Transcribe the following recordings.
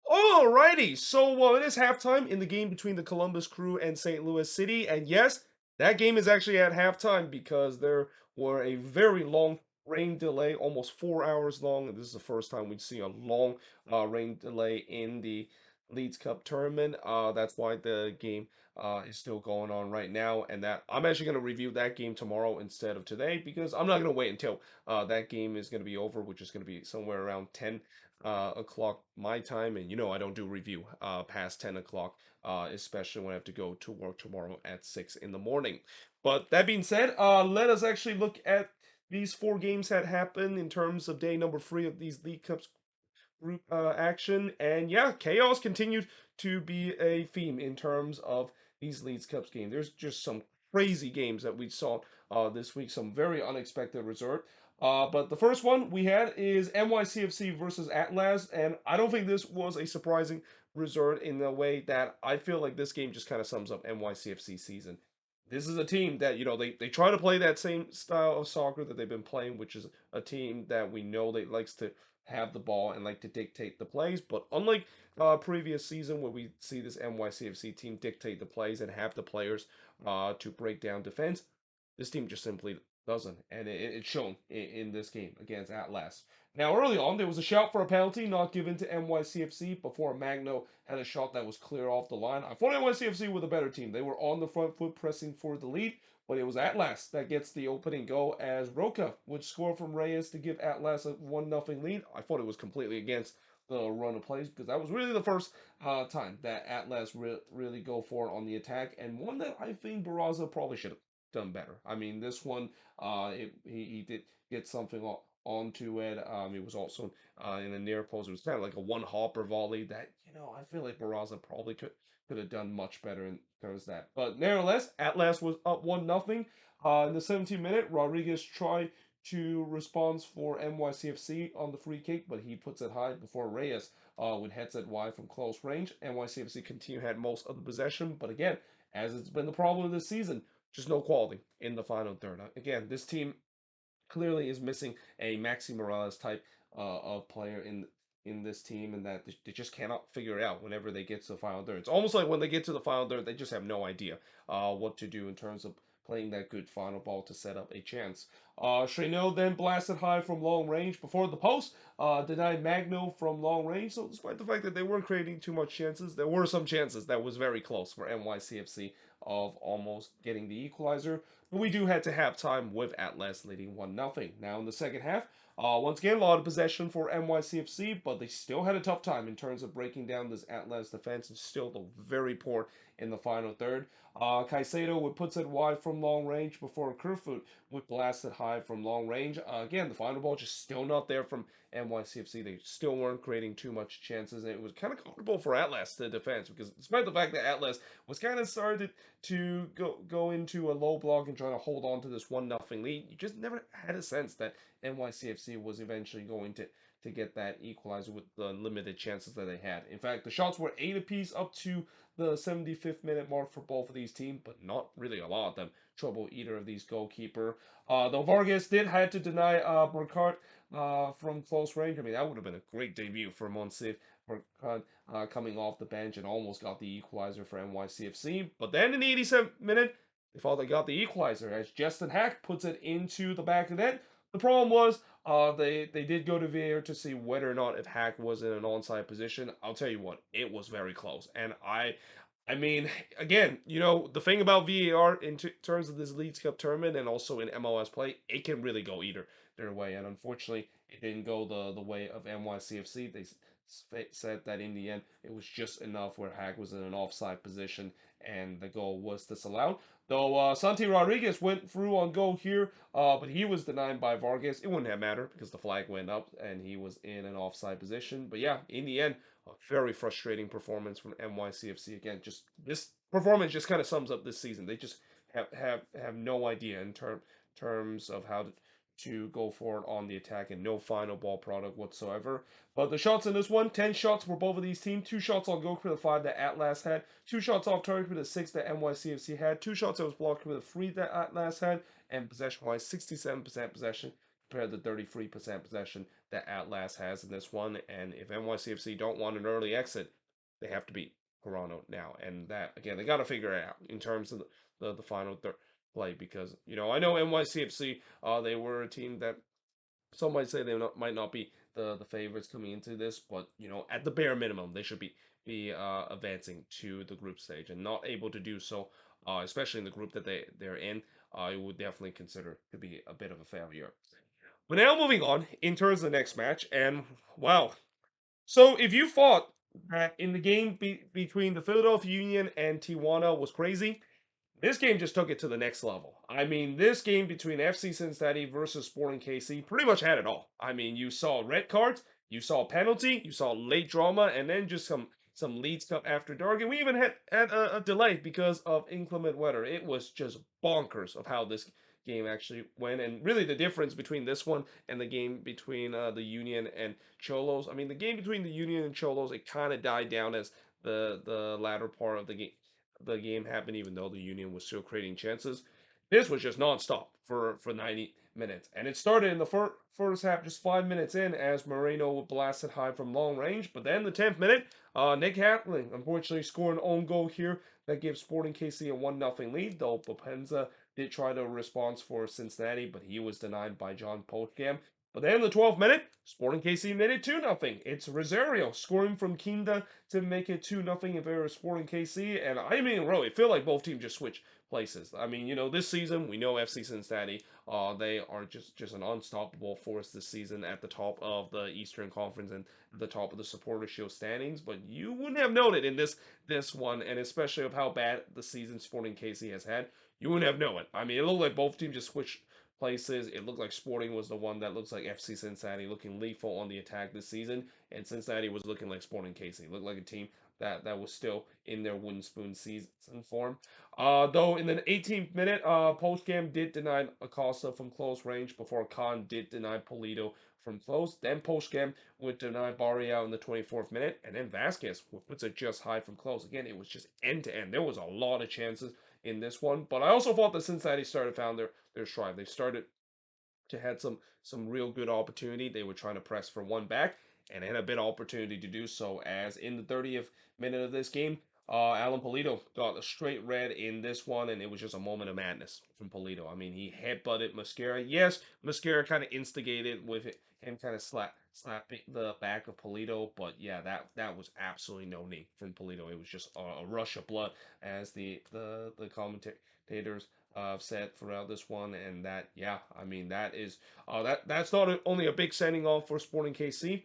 Alrighty, so it is halftime in the game between the Columbus Crew and St. Louis City, and yes, that game is actually at halftime because there were a very long rain delay, almost 4 hours long, and this is the first time we'd see a long rain delay in the Leeds Cup tournament. That's why the game is still going on right now, and that I'm actually going to review that game tomorrow instead of today because I'm not going to wait until that game is going to be over, which is going to be somewhere around 10 o'clock my time, and I don't do review past 10 o'clock, especially when I have to go to work tomorrow at 6 in the morning. But that being said, let us actually look at these four games that happened in terms of day number 3 of these League Cups group action. And yeah, chaos continued to be a theme in terms of these Leagues Cups games. There's just some crazy games that we saw this week, some very unexpected result. But the first one we had is NYCFC versus Atlas, and I don't think this was a surprising result in the way that I feel like this game just kind of sums up NYCFC season. This is a team that, they try to play that same style of soccer that they've been playing, which is a team that we know that likes to have the ball and like to dictate the plays. But unlike previous season where we see this NYCFC team dictate the plays and have the players to break down defense, this team just simply doesn't, and it's shown in this game against Atlas. Now, early on, there was a shout for a penalty not given to NYCFC before Magno had a shot that was clear off the line. I thought NYCFC were the better team. They were on the front foot pressing for the lead, but it was Atlas that gets the opening goal as Roca would score from Reyes to give Atlas a 1-0 lead. I thought it was completely against the run of plays because that was really the first time that Atlas really go for it on the attack, and one that I think Barraza probably should have done better. I mean, this one, he did get something onto it. It was also in the near post. It was kind of like a one hopper volley that I feel like Barraza probably could have done much better in terms of that. But nevertheless, Atlas was up 1-0. In the 17th minute, Rodriguez tried to respond for NYCFC on the free kick, but he puts it high before Reyes would heads it wide from close range. NYCFC continue had most of the possession, but again, as it's been the problem this season, just no quality in the final third. Again, this team clearly is missing a Maxi Morales type of player in this team, and that they just cannot figure it out whenever they get to the final third. It's almost like when they get to the final third, they just have no idea what to do in terms of playing that good final ball to set up a chance. Shreno then blasted high from long range before the post, denied Magno from long range. So despite the fact that they weren't creating too much chances, there were some chances that was very close for NYCFC of almost getting the equalizer. But we do head to halftime with Atlas leading 1-0. Now in the second half, once again, a lot of possession for NYCFC, but they still had a tough time in terms of breaking down this Atlas defense and still look very poor in the final third. Caicedo would puts it wide from long range before Kerfoot would blast it high from long range. Again, the final ball just still not there from NYCFC. They still weren't creating too much chances, and it was kind of comfortable for Atlas to defense because despite the fact that Atlas was kind of started to go into a low block and try to hold on to this 1-0 lead, you just never had a sense that NYCFC was eventually going to get that equalizer with the limited chances that they had. In fact, the shots were 8 apiece up to the 75th minute mark for both of these teams, but not really a lot of them trouble either of these goalkeeper. Though Vargas did had to deny Burkhardt from close range. I mean, that would have been a great debut for Monsif Burkhardt coming off the bench and almost got the equalizer for NYCFC. But then in the 87th minute, they thought they got the equalizer as Justin Hack puts it into the back of the net. The problem was they did go to VAR to see whether or not if Hack was in an onside position. I'll tell you what, it was very close. And I mean, again, the thing about VAR in terms of this Leagues Cup tournament and also in MLS play, it can really go either their way. And unfortunately, it didn't go the way of NYCFC. They said that in the end, it was just enough where Hack was in an offside position and the goal was disallowed. Though Santi Rodriguez went through on goal here, but he was denied by Vargas. It wouldn't have mattered because the flag went up and he was in an offside position. But yeah, in the end, a very frustrating performance from NYCFC. Again, just this performance just kind of sums up this season. They just have no idea in terms of how to go forward on the attack and no final ball product whatsoever. But the shots in this one, 10 shots for both of these teams. 2 shots on goal for the 5 that Atlas had. 2 shots off target for the 6 that NYCFC had. 2 shots that was blocked for the 3 that Atlas had. And possession-wise, 67% possession compared to 33% possession that Atlas has in this one. And if NYCFC don't want an early exit, they have to beat Toronto now. And that, again, they got to figure it out in terms of the final third play because, I know NYCFC, they were a team that some might say they might not be the favorites coming into this, but at the bare minimum, they should be advancing to the group stage, and not able to do so, especially in the group that they're in. I would definitely consider to be a bit of a failure. But now moving on in terms of the next match, and wow, so if you thought that in the game between the Philadelphia Union and Tijuana was crazy, this game just took it to the next level. I mean, this game between FC Cincinnati versus Sporting KC pretty much had it all. I mean, you saw red cards, you saw a penalty, you saw late drama, and then just some leads come after dark. And we even had a delay because of inclement weather. It was just bonkers of how this game actually went. And really the difference between this one and the game between the Union and Cholos. I mean, the game between the Union and Cholos, it kind of died down as the latter part of the game happened, even though the Union was still creating chances. This was just nonstop for 90 minutes. And it started in the first half, just 5 minutes in, as Moreno blasted high from long range. But then the 10th minute, Nick Hatling unfortunately scored an own goal here that gives Sporting KC a 1-0 lead, though Bopenza did try to response for Cincinnati, but he was denied by John Postgam. But then in the 12th minute, Sporting KC made it 2-0. It's Rosario scoring from Kinda to make it 2-0 in favor of Sporting KC. And I mean, really, it feel like both teams just switched places. I mean, this season, we know FC Cincinnati, they are just an unstoppable force this season at the top of the Eastern Conference and the top of the Supporter Shield standings. But you wouldn't have known it in this one, and especially of how bad the season Sporting KC has had. You wouldn't have known it. I mean, it looked like both teams just switched places. It looked like Sporting was the one that looks like FC Cincinnati looking lethal on the attack this season, and Cincinnati was looking like Sporting KC. Looked like a team that was still in their wooden spoon season form. Though in the 18th minute, Postgame did deny Acosta from close range before Khan did deny Polito from close. Then Postgame would deny Barrial in the 24th minute, and then Vasquez puts it just high from close. Again, it was just end to end. There was a lot of chances in this one, but I also thought that Cincinnati started found their stride. They started to had some real good opportunity. They were trying to press for one back, and they had a bit of opportunity to do so. As in the 30th minute of this game, Alan Polito got a straight red in this one, and it was just a moment of madness from Polito. I mean, he headbutted Mascara. Yes, Mascara kind of instigated with him kind of slapping the back of Polito, but yeah, that was absolutely no need from Polito. It was just a rush of blood, as the commentators said throughout this one, and that, yeah, I mean, that's not only a big sending off for Sporting KC,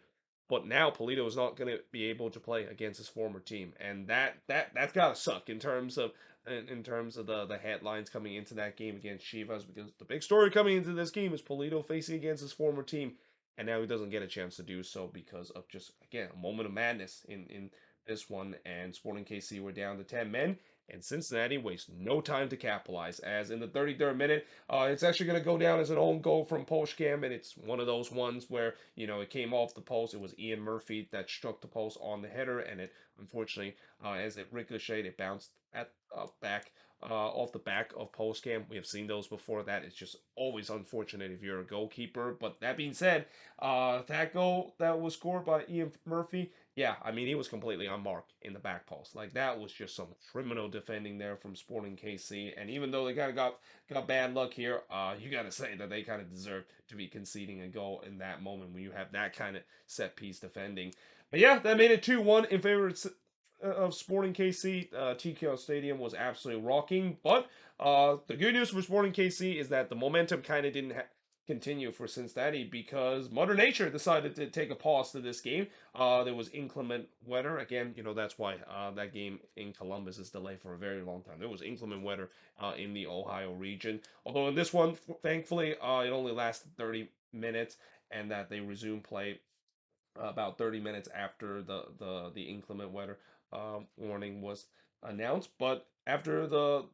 but now Polito is not going to be able to play against his former team, and that's gotta suck in terms of the headlines coming into that game against Chivas, because the big story coming into this game is Polito facing against his former team, and now he doesn't get a chance to do so because of just, again, a moment of madness in this one. And Sporting KC were down to 10 men, and Cincinnati wastes no time to capitalize, as in the 33rd minute, it's actually going to go down as an own goal from Postgam, and it's one of those ones where, it came off the post. It was Ian Murphy that struck the post on the header, and it, unfortunately, as it ricocheted, it bounced back off the back of Postgam. We have seen those before. That is just always unfortunate if you're a goalkeeper. But that being said, that goal that was scored by Ian Murphy, yeah, I mean, he was completely unmarked in the back post. Like, that was just some criminal defending there from Sporting KC. And even though they kind of got bad luck here, you got to say that they kind of deserve to be conceding a goal in that moment when you have that kind of set piece defending. But yeah, that made it 2-1 in favor of Sporting KC. TKO Stadium was absolutely rocking. But the good news for Sporting KC is that the momentum kind of didn't continue for Cincinnati, because Mother Nature decided to take a pause to this game. There was inclement weather. Again, that's why that game in Columbus is delayed for a very long time. There was inclement weather in the Ohio region. Although in this one, thankfully, it only lasted 30 minutes, and that they resumed play about 30 minutes after the inclement weather warning was announced. But after the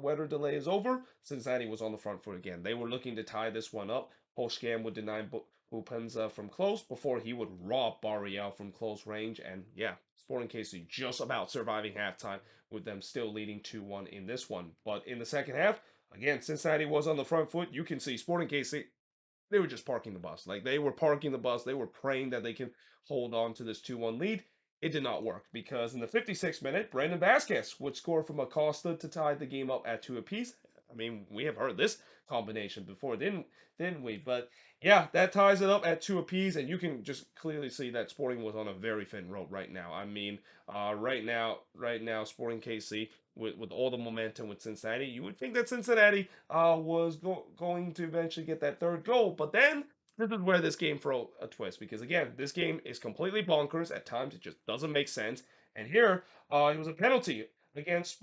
weather delay is over, Cincinnati was on the front foot again. They were looking to tie this one up. Hoshkam would deny Bupenza from close before he would rob Barrial from close range. And yeah, Sporting KC just about surviving halftime, with them still leading 2-1 in this one. But in the second half, again, Cincinnati was on the front foot. You can see Sporting KC they were just parking the bus. Like they were parking the bus. They were praying that they can hold on to this 2-1 lead. It did not work because in the 56th minute, Brandon Vasquez would score from Acosta to tie the game up at two apiece. I mean, we have heard this combination before, didn't we? But yeah, that ties it up at two apiece, and you can just clearly see that Sporting was on a very thin rope right now. I mean, right now, Sporting KC with all the momentum with Cincinnati, you would think that Cincinnati was going to eventually get that third goal, but then this is where this game throw a twist because again, this game is completely bonkers. At times, it just doesn't make sense. And here, it was a penalty against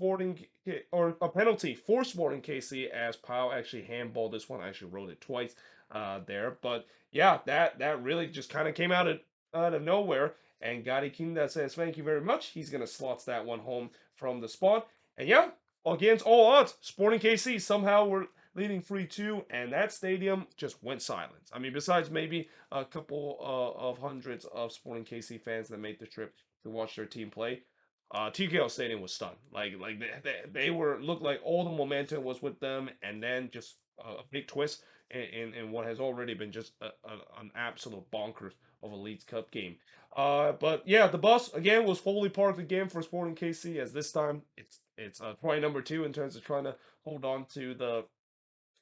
or a penalty for Sporting KC as Powell actually handballed this one. I actually wrote it twice there, but yeah, that really just kind of came out of nowhere. And Gadi Kinda says thank you very much. He's gonna slots that one home from the spot. And yeah, against all odds, Sporting KC somehow were leading 3-2, and that stadium just went silent. I mean, besides maybe a couple of hundreds of Sporting KC fans that made the trip to watch their team play, TKO Stadium was stunned. Like they were looked like all the momentum was with them, and then just a big twist in what has already been just an absolute bonkers of a Leeds Cup game. But yeah, the bus again was fully parked again for Sporting KC, as this time it's try number two in terms of trying to hold on to the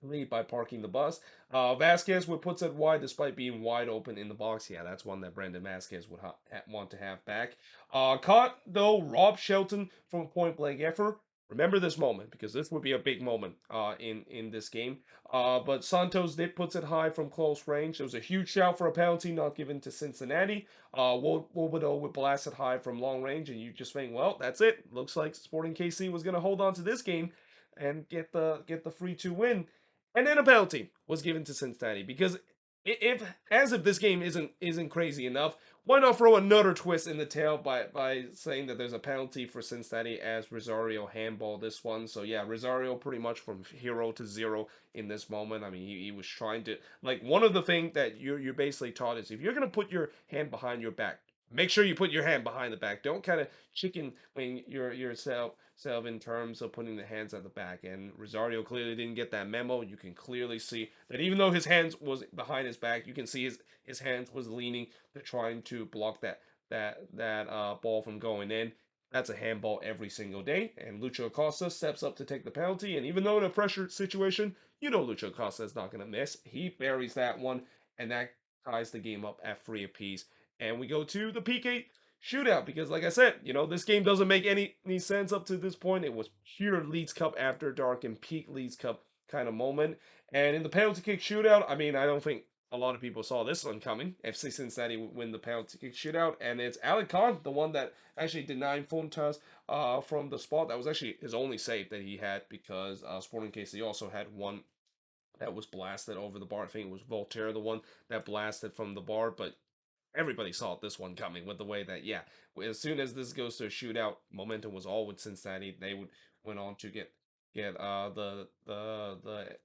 lead by parking the bus. Vasquez would puts it wide despite being wide open in the box. Yeah, that's one that Brendan Vasquez would want to have back. Caught though Rob Shelton from a point blank effort. Remember this moment because this would be a big moment in this game. But Santos did puts it high from close range. There was a huge shout for a penalty not given to Cincinnati. Wobodo would blast it high from long range, and you just think, well, that's it. Looks like Sporting KC was going to hold on to this game and get the 3-2 win. And then a penalty was given to Cincinnati because if as if this game isn't crazy enough, why not throw another twist in the tail by saying that there's a penalty for Cincinnati as Rosario handball this one. So yeah, Rosario pretty much from hero to zero in this moment. I mean, he was trying to like one of the things that you're basically taught is if you're gonna put your hand behind your back, make sure you put your hand behind the back. Don't kind of chicken wing yourself in terms of putting the hands at the back. And Rosario clearly didn't get that memo. You can clearly see that even though his hands was behind his back, you can see his hands was leaning to trying to block that ball from going in. That's a handball every single day. And Lucho Acosta steps up to take the penalty. And even though in a pressure situation, you know Lucho Acosta is not going to miss. He buries that one, and that ties the game up at 3 apiece. And we go to the PK shootout because, like I said, this game doesn't make any sense up to this point. It was pure Leeds Cup after dark and peak Leeds Cup kind of moment. And in the penalty kick shootout, I mean, I don't think a lot of people saw this one coming. FC Cincinnati win the penalty kick shootout, and it's Alec Khan, the one that actually denied Fontas from the spot. That was actually his only save that he had because Sporting KC also had one that was blasted over the bar. I think it was Voltaire, the one that blasted from the bar, but everybody saw this one coming with the way that as soon as this goes to a shootout, momentum was all with Cincinnati. They went on to get the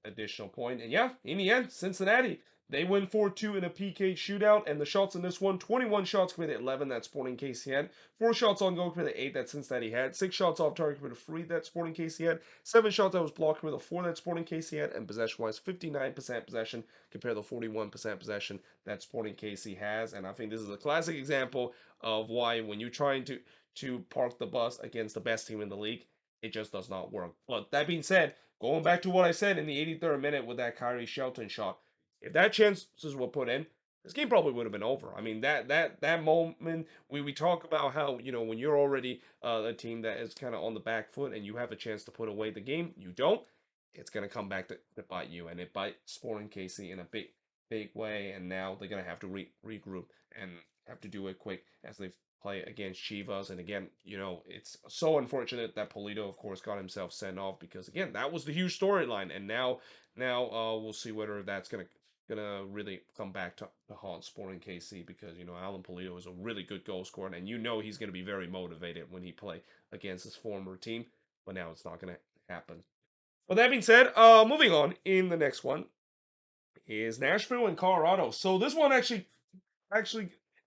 additional point, and yeah, in the end, Cincinnati they win 4-2 in a PK shootout, and the shots in this one 21 shots for the 11 that Sporting KC had, 4 shots on goal for the 8 that Cincinnati had, 6 shots off target for the 3 that Sporting KC had, 7 shots that was blocked for the 4 that Sporting KC had, and possession wise 59% possession compared to 41% possession that Sporting KC has. And I think this is a classic example of why when you're trying to park the bus against the best team in the league, it just does not work. But that being said, going back to what I said in the 83rd minute with that Kyrie Shelton shot, if that chances were put in, this game probably would have been over. I mean, that moment we talk about how when you're already a team that is kind of on the back foot and you have a chance to put away the game, you don't. It's gonna come back to bite you, and it bite Sporting KC in a big way. And now they're gonna have to regroup and have to do it quick as they play against Chivas. And again, it's so unfortunate that Polito, of course, got himself sent off because again, that was the huge storyline. And now we'll see whether that's gonna really come back to haunt Sporting KC because Alan Polito is a really good goal scorer, and he's gonna be very motivated when he play against his former team. But now it's not gonna happen. Well, that being said, moving on in the next one is Nashville and Colorado. So this one actually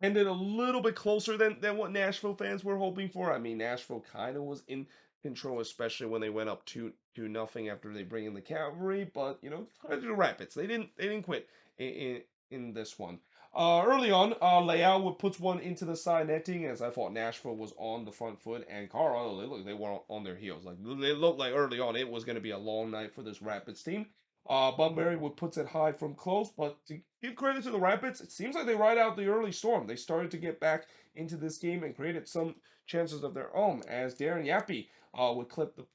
ended a little bit closer than what Nashville fans were hoping for. I mean, Nashville kind of was in control, especially when they went up 2-0 after they bring in the cavalry. But credit to the Rapids, they didn't quit in this one. Early on, Leao would put one into the side netting as I thought Nashville was on the front foot and Colorado they were on their heels. Like they looked like early on it was going to be a long night for this Rapids team. Bunbury would puts it high from close, but to give credit to the Rapids, it seems like they ride out the early storm. They started to get back into this game and created some chances of their own as Darren Yappy would clip the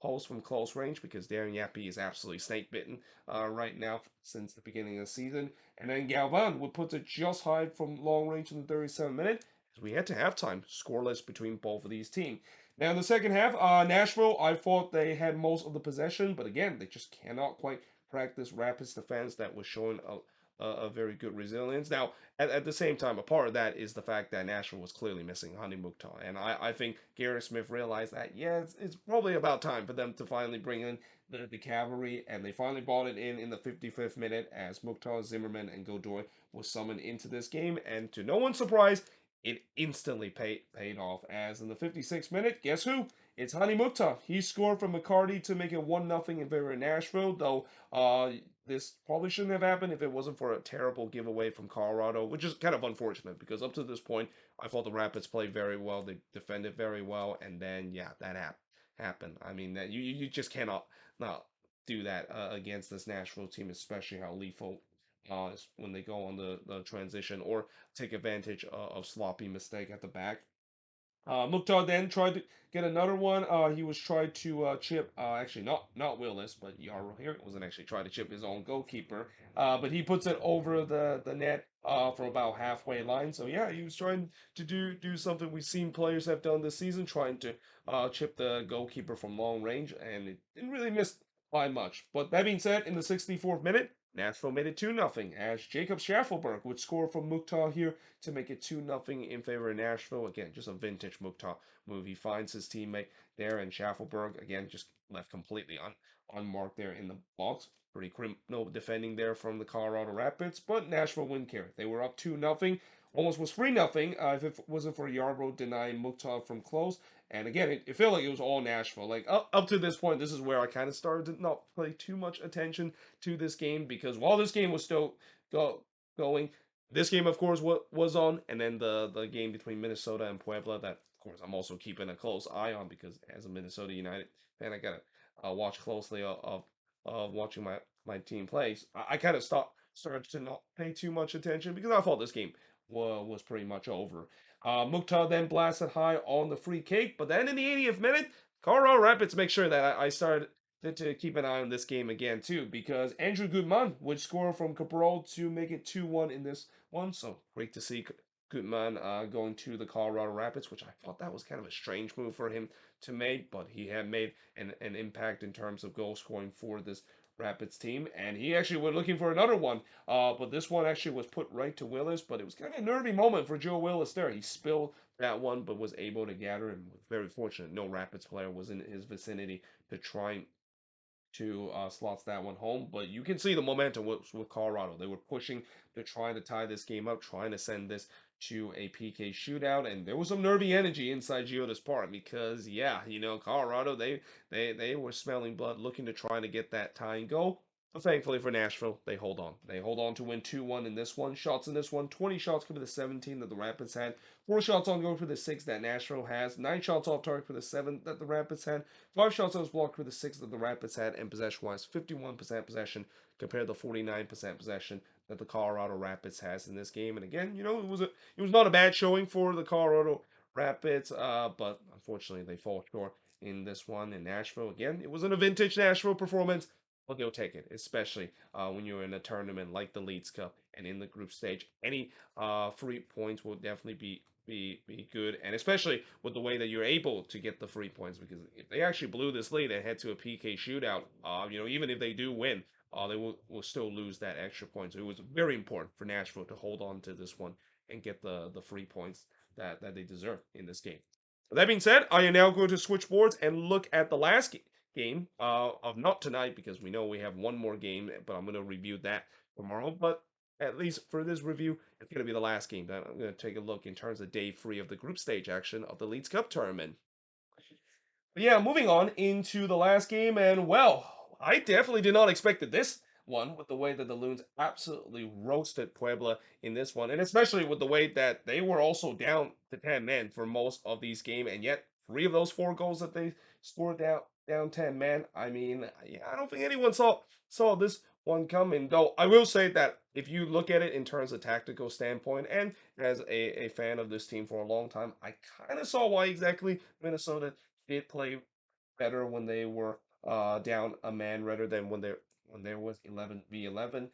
post from close range because Darren Yappy is absolutely snake bitten right now since the beginning of the season. And then Galvan would put it just high from long range in the 37th minute as we head to halftime, scoreless between both of these teams. Now in the second half, Nashville, I thought they had most of the possession, but again, they just cannot quite crack this Rapids defense that was showing a very good resilience. Now, at the same time, a part of that is the fact that Nashville was clearly missing Honey Mukhtar. And I think Garrett Smith realized that, yeah, it's probably about time for them to finally bring in the cavalry. And they finally brought it in the 55th minute as Mukhtar, Zimmerman, and Godoy was summoned into this game. And to no one's surprise, it instantly paid off. As in the 56th minute, guess who? It's Hani Mukhtar. He scored from McCarty to make it 1-0 in favor of Nashville, though this probably shouldn't have happened if it wasn't for a terrible giveaway from Colorado, which is kind of unfortunate because up to this point, I thought the Rapids played very well. They defended very well, and then yeah, that happened. I mean, that you just cannot not do that against this Nashville team, especially how lethal when they go on the transition or take advantage of sloppy mistake at the back. Mukhtar then tried to get another one. He was trying to chip, actually not Willis, but Yarrow here wasn't actually trying to chip his own goalkeeper. But he puts it over the net for about halfway line. So yeah, he was trying to do something we've seen players have done this season, trying to chip the goalkeeper from long range, and it didn't really miss by much. But that being said, in the 64th minute, Nashville made it 2-0 as Jacob Schaffelberg would score from Mukhtar here to make it 2-0 in favor of Nashville. Again, just a vintage Mukhtar move. He finds his teammate there, and Schaffelberg, again, just left completely unmarked there in the box. Pretty criminal defending there from the Colorado Rapids, but Nashville wouldn't care. They were up 2-0. Almost was 3-0 if it wasn't for Yarbrough denying Mukhtar from close. And again, it felt like it was all Nashville. Like up to this point, this is where I kind of started to not pay too much attention to this game because while this game was still going, this game, of course, was on, and then the game between Minnesota and Puebla that, of course, I'm also keeping a close eye on because as a Minnesota United fan, I gotta watch closely of watching my team plays. I kind of started to not pay too much attention because I thought this game was pretty much over. Mukhtar then blasted high on the free kick, but then in the 80th minute, Colorado Rapids make sure that I started to keep an eye on this game again too because Andrew Gutman would score from Cabral to make it 2-1 in this one. So great to see Gutman going to the Colorado Rapids, which I thought that was kind of a strange move for him to make, but he had made an impact in terms of goal scoring for this Rapids team, and he actually was looking for another one, but this one actually was put right to Willis, but it was kind of a nervy moment for Joe Willis there. He spilled that one, but was able to gather, and was very fortunate no Rapids player was in his vicinity to try to slots that one home. But you can see the momentum with Colorado. They were pushing to try to tie this game up, trying to send this to a PK shootout, and there was some nervy energy inside Giota's part because yeah, Colorado they were smelling blood, looking to try to get that tying goal. But thankfully for Nashville, they hold on. They hold on to win 2-1 in this one. Shots in this one, 20 shots for the 17 that the Rapids had, 4 shots on goal for the 6 that Nashville has, 9 shots off target for the 7 that the Rapids had, 5 shots on was blocked for the 6 that the Rapids had, and possession-wise, 51% possession compared to 49% possession that the Colorado Rapids has in this game. And again, it was not a bad showing for the Colorado Rapids, but unfortunately they fall short in this one in Nashville. Again, it wasn't a vintage Nashville performance, but they'll take it, especially when you're in a tournament like the Leeds Cup and in the group stage. Any 3 points will definitely be good, and especially with the way that you're able to get the 3 points, because if they actually blew this lead and head to a PK shootout, even if they do win, they will still lose that extra point. So it was very important for Nashville to hold on to this one and get the 3 points that they deserve in this game. That being said, I am now going to switch boards and look at the last game of not tonight because we know we have one more game, but I'm going to review that tomorrow. But at least for this review, it's going to be the last game that I'm going to take a look in terms of day 3 of the group stage action of the Leeds Cup tournament. But yeah, moving on into the last game, and well, I definitely did not expect this one with the way that the Loons absolutely roasted Puebla in this one, and especially with the way that they were also down to 10 men for most of these game, and yet three of those four goals that they scored down 10 men. I mean, yeah, I don't think anyone saw this one coming. Though I will say that if you look at it in terms of tactical standpoint, and as a fan of this team for a long time, I kind of saw why exactly Minnesota did play better when they were down a man rather than when there was 11v11.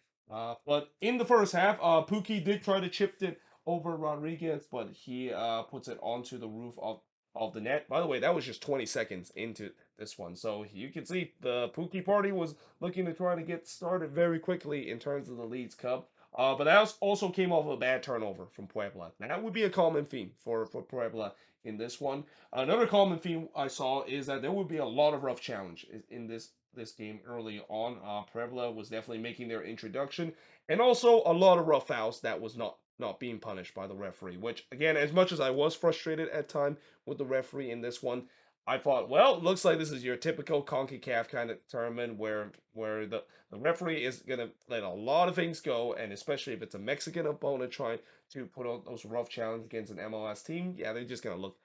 But in the first half, Pookie did try to chip it over Rodriguez, but he puts it onto the roof of the net. By the way, that was just 20 seconds into this one, so you can see the Pookie party was looking to try to get started very quickly in terms of the Leeds Cup. But that also came off of a bad turnover from Puebla. That would be a common theme for Puebla in this one. Another common theme I saw is that there would be a lot of rough challenge in this game early on. Puebla was definitely making their introduction, and also a lot of rough fouls that was not being punished by the referee. Which again, as much as I was frustrated at time with the referee in this one, I thought, well, it looks like this is your typical CONCACAF kind of tournament where the referee is gonna let a lot of things go, and especially if it's a Mexican opponent trying to put out those rough challenges against an MLS team, yeah, they're just gonna look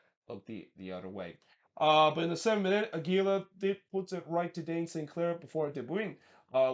the other way. But in the 7th minute, Aguila did puts it right to Dane Sinclair before De Bruyne,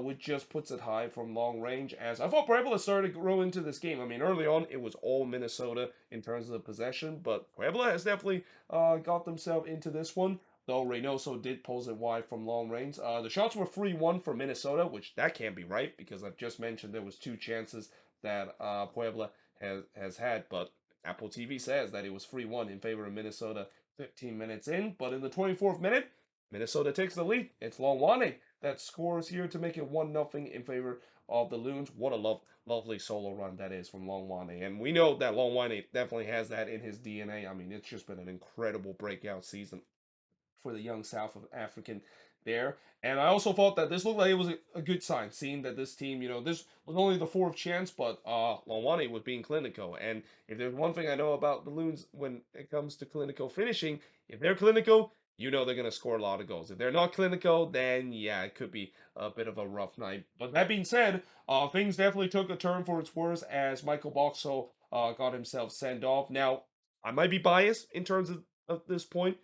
which just puts it high from long range. As I thought Puebla started to grow into this game. I mean, early on it was all Minnesota in terms of the possession, but Puebla has definitely got themselves into this one. Though Reynoso did pulls it wide from long range. The shots were 3-1 for Minnesota, which that can't be right because I've just mentioned there was two chances that Puebla has had, but Apple TV says that it was 3-1 in favor of Minnesota 15 minutes in. But in the 24th minute, Minnesota takes the lead. It's Longwane that scores here to make it 1-0 in favor of the Loons. What a lovely solo run that is from Longwane. And we know that Longwane definitely has that in his DNA. I mean, it's just been an incredible breakout season for the young South African there. And I also thought that this looked like it was a good sign, seeing that this team, this was only the fourth chance, but Lawani was being clinical. And if there's one thing I know about the Loons when it comes to clinical finishing, if they're clinical, they're going to score a lot of goals. If they're not clinical, then yeah, it could be a bit of a rough night. But that being said, things definitely took a turn for its worse as Michael Boxall got himself sent off. Now, I might be biased in terms of this point,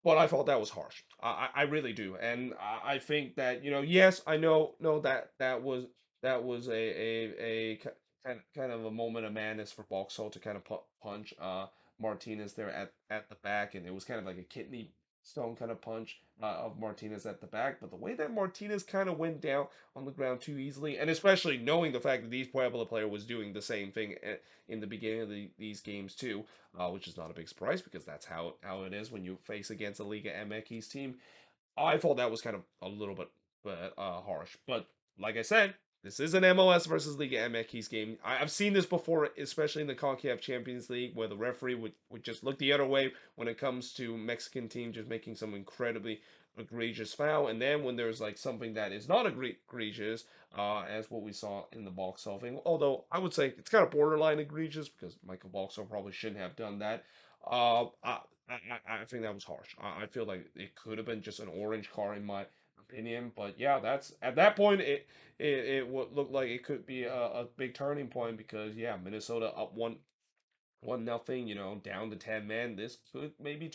but I thought that was harsh. I really do, and I think that yes, I know that that was a kind of a moment of madness for Boxall to kind of punch Martinez there at the back, and it was kind of like a kidney stone kind of punch of Martinez at the back. But the way that Martinez kind of went down on the ground too easily, and especially knowing the fact that these Puebla player was doing the same thing in the beginning of these games too, which is not a big surprise because that's how it is when you face against a Liga MX team. I thought that was kind of a little bit harsh, but like I said, this is an MLS versus Liga MX game. I've seen this before, especially in the CONCACAF Champions League, where the referee would just look the other way when it comes to Mexican team just making some incredibly egregious foul, and then when there's like something that is not egregious, as what we saw in the Boxall thing. Although I would say it's kind of borderline egregious because Michael Boxall probably shouldn't have done that. Uh, I, I think that was harsh. I feel like it could have been just an orange car in my opinion. But yeah, that's at that point it would look like it could be a big turning point because yeah, Minnesota up 1-0, down to 10 men. This could maybe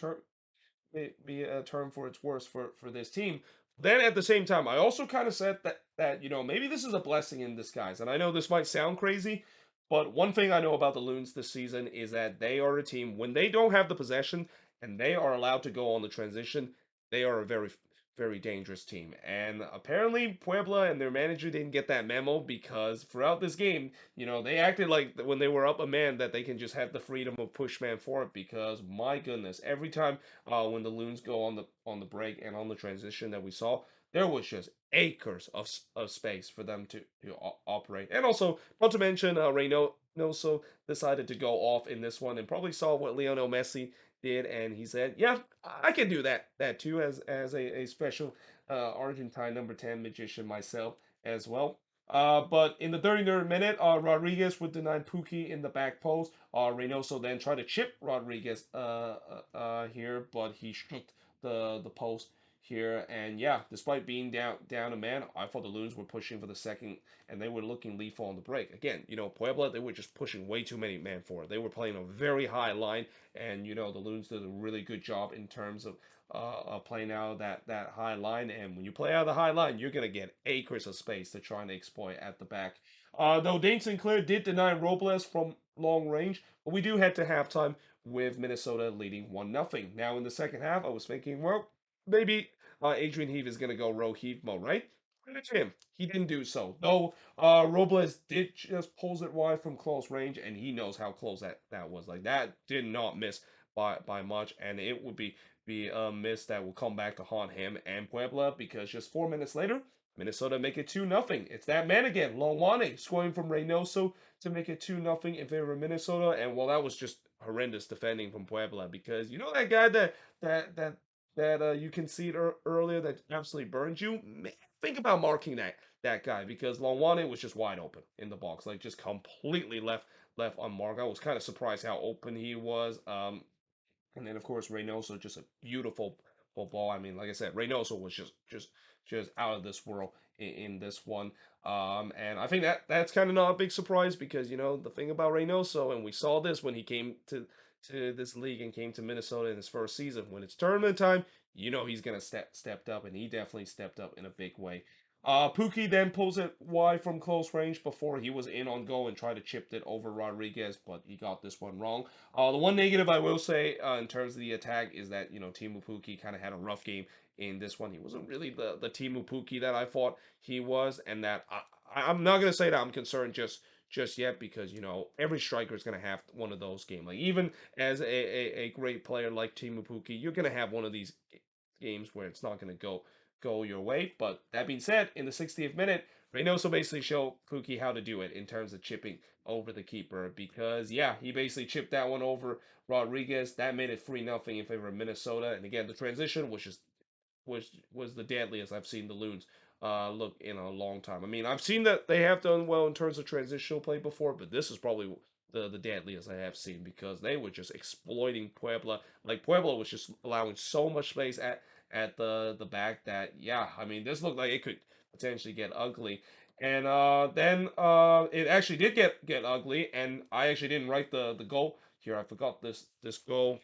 be a term for its worst for this team. Then at the same time, I also kind of said that maybe this is a blessing in disguise. And I know this might sound crazy, but one thing I know about the Loons this season is that they are a team when they don't have the possession and they are allowed to go on the transition, they are a very dangerous team. And apparently Puebla and their manager didn't get that memo because throughout this game, they acted like when they were up a man that they can just have the freedom of push man forward because my goodness, every time when the Loons go on the break and on the transition that we saw, there was just acres of space for them to operate. And also, not to mention, Reynoso decided to go off in this one and probably saw what Lionel Messi did, and he said, "Yeah, I can do that too as a special Argentine number 10 magician myself as well." But in the 33rd minute, Rodriguez would deny Pookie in the back post. Reynoso then tried to chip Rodriguez here, but he struck the post here. And yeah, despite being down a man, I thought the Loons were pushing for the second, and they were looking lethal on the break. Again, Puebla, they were just pushing way too many men forward. They were playing a very high line, and the Loons did a really good job in terms of playing out of that high line. And when you play out of the high line, you're gonna get acres of space to try and exploit at the back. Though Dane Sinclair did deny Robles from long range, but we do head to halftime with Minnesota leading 1-0. Now in the second half, I was thinking, well, maybe Adrian Heath is gonna go row Heath mode, right? Credit to him, he didn't do so. Though Robles did just pulls it wide from close range, and he knows how close that was. Like that did not miss by much, and it would be a miss that will come back to haunt him and Puebla because just 4 minutes later, Minnesota make it 2-0. It's that man again, Lonwane, scoring from Reynoso to make it 2-0 in favor of Minnesota. And well, that was just horrendous defending from Puebla because that guy that that you conceded earlier that absolutely burned you. Man, think about marking that guy because Lonwane was just wide open in the box, like just completely left unmarked. I was kind of surprised how open he was. And then of course Reynoso, just a beautiful ball. I mean, like I said, Reynoso was just out of this world in this one. And I think that's kind of not a big surprise because the thing about Reynoso, and we saw this when he came to this league and came to Minnesota in his first season. When it's tournament time, he's gonna stepped up, and he definitely stepped up in a big way. Pookie then pulls it wide from close range before he was in on goal and tried to chip it over Rodriguez, but he got this one wrong. The one negative I will say in terms of the attack is that Teemu Pukki kind of had a rough game in this one. He wasn't really the Teemu Pukki that I thought he was, and that I'm not gonna say that I'm concerned just yet because every striker is gonna have one of those games. Like even as a great player like Teemu Pukki, you're gonna have one of these games where it's not gonna go your way. But that being said, in the 60th minute, Reynoso basically showed Pukki how to do it in terms of chipping over the keeper because yeah, he basically chipped that one over Rodriguez. That made it 3-0 in favor of Minnesota. And again, the transition was the deadliest I've seen the Loons look in a long time. I mean, I've seen that they have done well in terms of transitional play before, but this is probably the deadliest I have seen because they were just exploiting Puebla. Like Puebla was just allowing so much space at the back that yeah, I mean this looked like it could potentially get ugly. And then it actually did get ugly, and I actually didn't write the goal here. I forgot this goal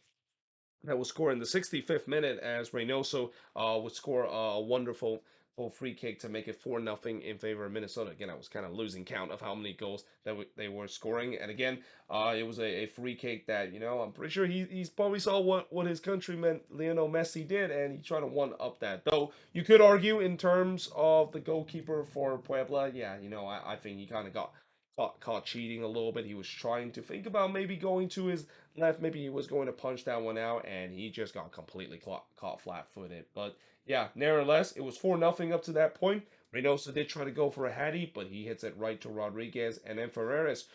that was scored in the 65th minute as Reynoso would score a wonderful free kick to make it 4-0 in favor of Minnesota. Again, I was kind of losing count of how many goals that they were scoring. And again, it was a free kick that, I'm pretty sure he's probably saw what his countryman Lionel Messi did, and he tried to one-up that. Though you could argue in terms of the goalkeeper for Puebla, yeah, I think he kind of got caught cheating a little bit. He was trying to think about maybe going to his left. Maybe he was going to punch that one out, and he just got completely caught flat-footed. But yeah, nevertheless, it was 4-0 up to that point. Reynoso did try to go for a hattie, but he hits it right to Rodriguez, and then Ferreras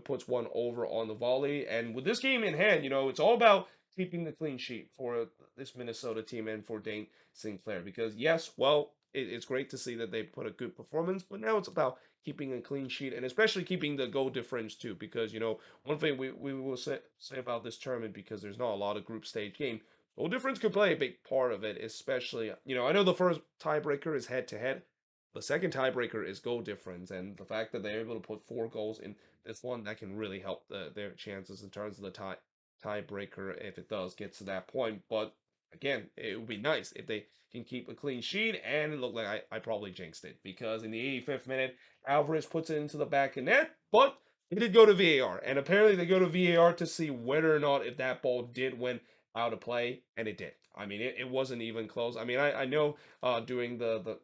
puts one over on the volley. And with this game in hand, it's all about keeping the clean sheet for this Minnesota team and for Dane Sinclair. Because yes, well, it's great to see that they put a good performance, but now it's about keeping a clean sheet and especially keeping the goal difference too. Because one thing we will say about this tournament, because there's not a lot of group stage game, goal difference could play a big part of it. Especially, I know the first tiebreaker is head to head. The second tiebreaker is goal difference, and the fact that they're able to put 4 goals in this one, that can really help their chances in terms of the tiebreaker if it does get to that point. But again, it would be nice if they can keep a clean sheet, and it looked like I probably jinxed it because in the 85th minute, Alvarez puts it into the back of net, but it did go to VAR, and apparently they go to VAR to see whether or not if that ball did went out of play, and it did. I mean, it wasn't even close. I mean, I know doing the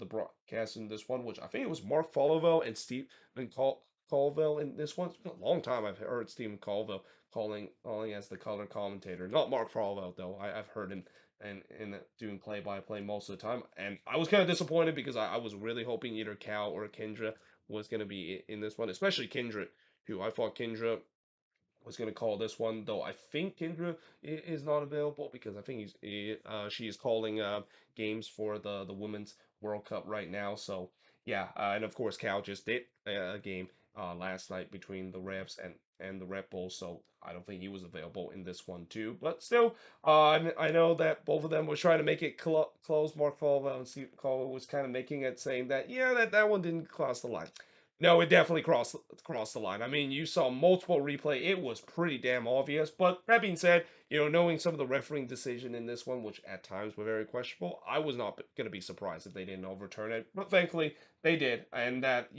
broadcast in this one, which I think it was Mark Follovel and Stephen Colville in this one. It's been a long time I've heard Stephen Colville calling as the color commentator. Not Mark Follovel though. I've heard him and doing play by play most of the time, and I was kind of disappointed because I was really hoping either Cal or Kendra was going to be in this one, especially Kendra, who I thought Kendra was going to call this one, though I think Kendra is not available because I think she is calling games for the Women's World Cup right now. So yeah, and of course Cal just did a game last night between the Revs and the Red Bull, so I don't think he was available in this one too. But still, I know that both of them were trying to make it close. Mark Falva and Steve Colwell was kind of making it, saying that yeah, that one didn't cross the line. No, it definitely crossed the line. I mean, you saw multiple replay. It was pretty damn obvious. But that being said, knowing some of the refereeing decision in this one, which at times were very questionable, I was not going to be surprised if they didn't overturn it. But thankfully, they did. And that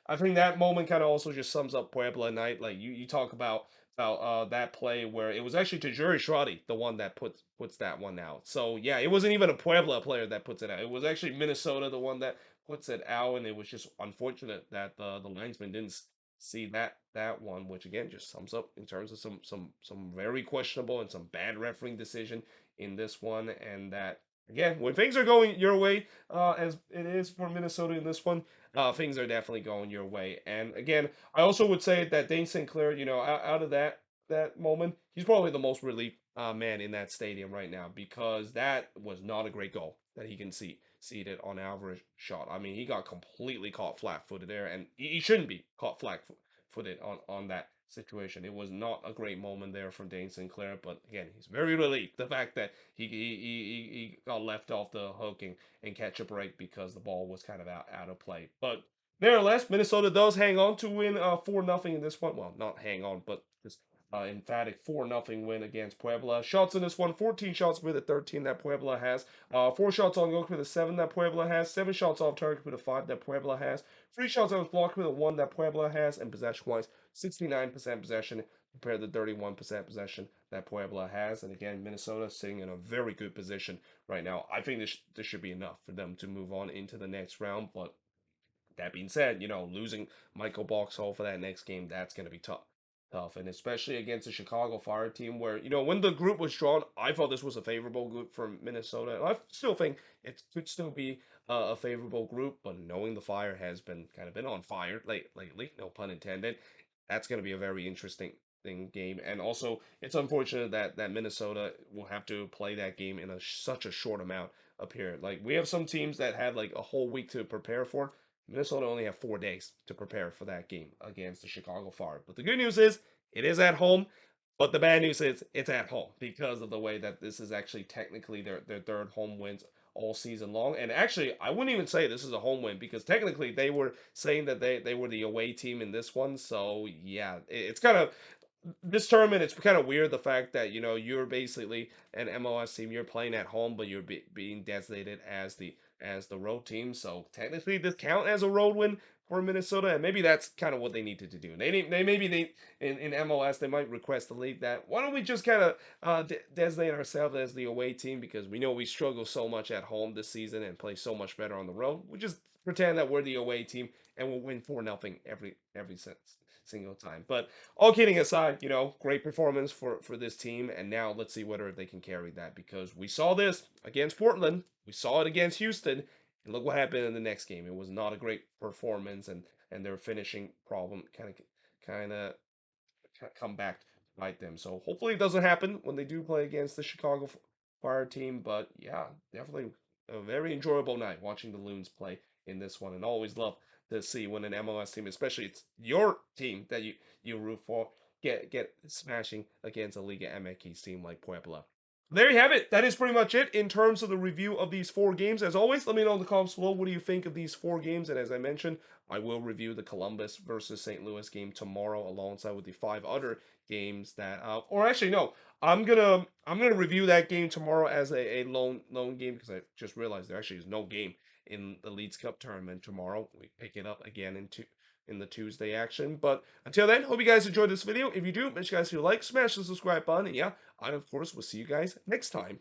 I think that moment kind of also just sums up Puebla night. Like you talk about that play where it was actually Tajuri Shradi, the one that puts that one out. So yeah, it wasn't even a Puebla player that puts it out. It was actually Minnesota, the one that puts it out, and it was just unfortunate that the linesman didn't see that one, which again just sums up in terms of some very questionable and some bad refereeing decision in this one, and that again when things are going your way, as it is for Minnesota in this one, things are definitely going your way. And again, I also would say that Dane Sinclair, out of that moment, he's probably the most relieved man in that stadium right now because that was not a great goal that he can see it on Alvarez shot. I mean, he got completely caught flat-footed there, and he shouldn't be caught flat-footed on that situation. It was not a great moment there from Dane Sinclair, but again, he's very relieved the fact that he got left off the hook and catch a break because the ball was kind of out of play. But nevertheless, Minnesota does hang on to win 4-0 in this one. Well, not hang on, but just emphatic 4-0 win against Puebla. Shots in this one, 14 shots with a 13 that Puebla has. 4 shots on goal with a 7 that Puebla has. 7 shots off target with a 5 that Puebla has. 3 shots that was blocked with a 1 that Puebla has. And possession-wise, 69% possession compared to 31% possession that Puebla has. And again, Minnesota sitting in a very good position right now. I think this should be enough for them to move on into the next round. But that being said, losing Michael Boxhall for that next game, that's going to be tough. Tough, and especially against the Chicago Fire team, where when the group was drawn, I thought this was a favorable group for Minnesota. And I still think it could still be a favorable group, but knowing the Fire has been on fire lately, no pun intended, that's going to be a very interesting game. And also, it's unfortunate that Minnesota will have to play that game in such a short amount of period. Like we have some teams that had like a whole week to prepare for. Minnesota only have 4 days to prepare for that game against the Chicago Fire. But the good news is it is at home. But the bad news is it's at home because of the way that this is actually technically their third home wins all season long. And actually, I wouldn't even say this is a home win because technically they were saying that they were the away team in this one. So yeah, it's kind of this tournament, it's kind of weird the fact that you're basically an MLS team, you're playing at home, but you're being designated as the road team. So technically, this count as a road win for Minnesota, and maybe that's kind of what they needed to do. Maybe in MLS they might request the league that why don't we just kind of designate ourselves as the away team because we know we struggle so much at home this season and play so much better on the road. We just pretend that we're the away team and we'll win 4-0 every single time. But all kidding aside, great performance for this team, and now let's see whether they can carry that because we saw this against Portland, we saw it against Houston, and look what happened in the next game. It was not a great performance, and their finishing problem kind of come back to bite them. So hopefully it doesn't happen when they do play against the Chicago Fire team. But yeah, definitely a very enjoyable night watching the Loons play in this one, and always love to see when an MLS team, especially it's your team that you root for, get smashing against a Liga MX team like Puebla. There you have it. That is pretty much it in terms of the review of these 4 games. As always, let me know in the comments below what do you think of these 4 games. And as I mentioned, I will review the Columbus versus St. Louis game tomorrow alongside with the 5 other games that or actually no, I'm gonna review that game tomorrow as a lone game because I just realized there actually is no game in the Leeds Cup tournament tomorrow. We pick it up again in the Tuesday action. But until then, hope you guys enjoyed this video. If you do, make sure you guys feel like, smash the subscribe button, and yeah, I of course will see you guys next time.